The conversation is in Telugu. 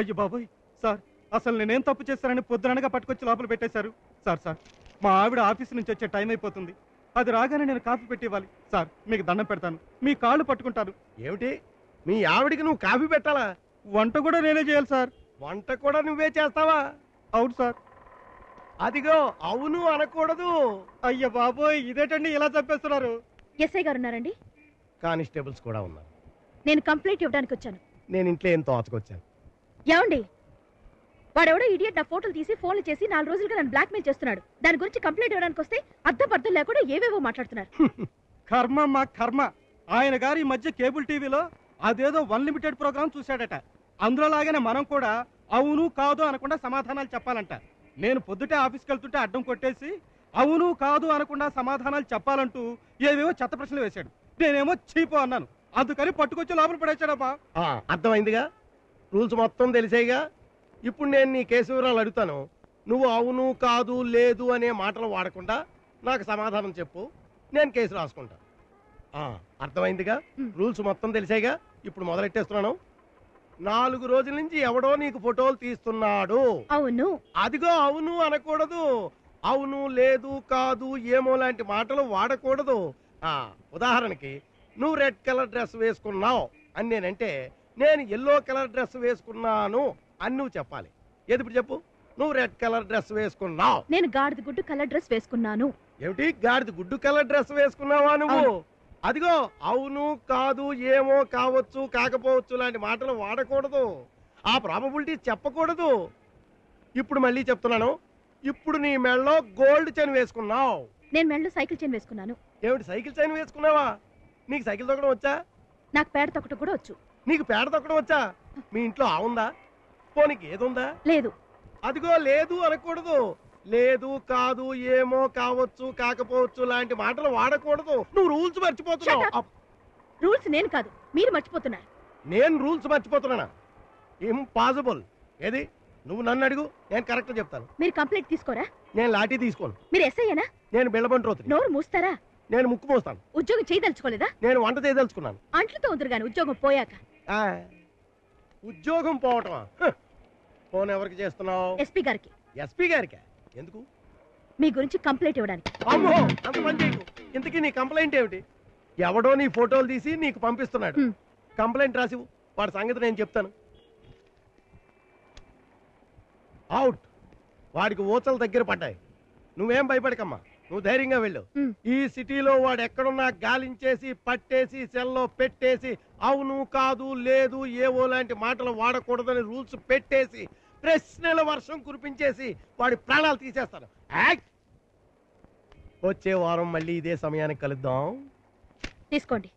అయ్యో బాబోయ్ సార్, అసలు నేనేం తప్పు చేస్తానని పొద్దుననగా పట్టుకొచ్చి లోపల పెట్టేశారు. సార్ మా ఆవిడ ఆఫీస్ నుంచి వచ్చే టైం అయిపోతుంది. అది రాగానే నేను కాఫీ పెట్టి ఇవ్వాలి. సార్ మీకు దండం పెడతాను, మీ కాళ్ళు పట్టుకుంటాను. ఏమిటి మీ ఆవిడికి నువ్వు కాఫీ పెట్టాలా? వంట కూడా నేనే చేయాలి సార్. వంట కూడా నువ్వే చేస్తావా? అవును సార్. అదిగో అవును అనకూడదు. అయ్య బాబోయ్, ఇదేటండి ఇలా చెప్పేస్తున్నారు? ఎస్ఐ గారు ఉన్నారండి? కానిస్టేబుల్స్ కూడా ఉన్నారు. నేను కంప్లైంట్ ఇవ్వడానికి వచ్చాను. నేను ఇంట్లో ఏం తోచకొచ్చాను. ఏమండి, వాడెవడో ఇడియట్ నా ఫోటోలు తీసి ఫోన్లు చేసి 4 రోజులుగా నన్ను బ్లాక్మెయిల్ చేస్తున్నాడు. దాని గురించి కంప్లైంట్ ఇవ్వడానికి వస్తే అర్థం లేకుండా ఏవేవో మాట్లాడుతున్నారు. కర్మ మా కర్మ. ఆయన గారు ఈ మధ్య కేబుల్ టీవీలో అదేదో అన్లిమిటెడ్ ప్రోగ్రామ్ చూశాడట. అందులో లాగానే మనం కూడా అవును కాదు అనకుండా సమాధానాలు చెప్పాలంట. నేను పొద్దుటే ఆఫీస్కి వెళ్తుంటే అడ్డం కొట్టేసి అవును కాదు అనకుండా సమాధానాలు చెప్పాలంటూ ఏవేవో చెత్త ప్రశ్నలు వేశాడు. నేనేమో చీపు అన్నాను. అందుకని పట్టుకొచ్చి లోపల పడేశాడమ్మా. అర్థమైందిగా, రూల్స్ మొత్తం తెలిసేగా. ఇప్పుడు నేను నీ కేసు వివరాలు అడుగుతాను. నువ్వు అవును కాదు లేదు అనే మాటలు వాడకుండా నాకు సమాధానం చెప్పు, నేను కేసు రాసుకుంటా. అర్థమైందిగా, రూల్స్ మొత్తం తెలిసేగా. ఇప్పుడు మొదలెట్టేస్తున్నాను. 4 రోజుల నుంచి ఎవడో నీకు ఫోటోలు తీస్తున్నాడు. అవును. అదిగో అవును అనకూడదు. అవును లేదు కాదు ఏమో లాంటి మాటలు వాడకూడదు. ఉదాహరణకి నువ్వు రెడ్ కలర్ డ్రెస్ వేసుకున్నావు అని నేనంటే నేను ఎల్లో కలర్ డ్రెస్ వేసుకున్నాను అని నువ్వు చెప్పాలి. ఇప్పుడు చెప్పు, నువ్వు రెడ్ కలర్ డ్రెస్ వేసుకున్నావు. నేను గాడిద గుడ్డు కలర్ డ్రెస్ వేసుకున్నాను. ఏమిటి గాడిద గుడ్డు కలర్ డ్రెస్ వేసుకున్నావా నువ్వు? అదిగో అవును కాదు ఏమో కావచ్చు కాకపోవచ్చు లాంటి మాటలు వాడకూడదు. ఆ ప్రాబబిలిటీ చెప్పకూడదు. ఇప్పుడు మళ్ళీ చెప్తున్నాను, ఇప్పుడు నీ మెడలో గోల్డ్ చైన్ వేసుకున్నావు. నేను మెడలో సైకిల్ చైన్ వేసుకున్నాను. ఏమిటి సైకిల్ చైన్ వేసుకున్నావా? నీకు సైకిల్ తొక్కడం వచ్చా? నాకు పేడ తొక్కడం కూడా వచ్చు. నీకు పేడ తొక్కడం వచ్చా? మీ ఇంట్లో ఆవుందా? పోనీకి ఏదుందా? లేదు. అదిగో లేదు అనకూడదు. లేదు కాదు ఏమో కావచ్చు కాకపోవచ్చు లాంటి మాటలు వాడకూడదు. నువ్వు రూల్స్ మర్చిపోతున్నావు. రూల్స్ నేను కాదు, మీరు మర్చిపోతున్నారు. నేను రూల్స్ మర్చిపోతున్నా? ఇంపాసిబుల్. ఏది నువ్వు నన్ను అడుగు, నేను కరెక్ట్ చెప్తాను. మీరు కంప్లైంట్ తీసుకోరా? నేను లాఠీ తీసుకోను. మీరు ఎస్ఐనా? నేను బిళ్ళబంట్రోతుని. నోరు మూస్తారా? నేను ముక్కు మోస్తాను. ఉద్యోగం చేయదలుచుకోలేదా? నేను వంట చేయదలుచుకున్నాను. అంట్లతో ఉందరు గాని ఉద్యోగం పోయాక. ఉద్యోగం పోవటమా? ఫోన్ ఎవరికి చేస్తున్నావు? ఎస్పీ గారికి. ఎస్పీ గారికి? ఎందుకు? మీ గురించి కంప్లైంట్ ఇవ్వడానికి. అమ్మో, అంత పని చేయకు. ఇంతకీ నీ కంప్లైంట్ ఏమిటి? ఎవడో నీ ఫోటోలు తీసి నీకు పంపిస్తున్నాడు. కంప్లైంట్ రాసివు, వాడి సంగతి నేను చెప్తాను. అవుట్. వాడికి ఊచలు దగ్గర పడ్డాయి. నువ్వేం భయపడకమ్మా, నువ్వు ధైర్యంగా వెళ్ళు. ఈ సిటీలో వాడు ఎక్కడున్నా గాలించేసి పట్టేసి సెల్లో పెట్టేసి అవును కాదు లేదు ఏవో లాంటి మాటలు వాడకూడదని రూల్స్ పెట్టేసి ప్రశ్నల వర్షం కురిపించేసి వాడి ప్రాణాలు తీసేస్తాను. వచ్చే వారం మళ్ళీ ఇదే సమయానికి కలుద్దాం. తీసుకోండి.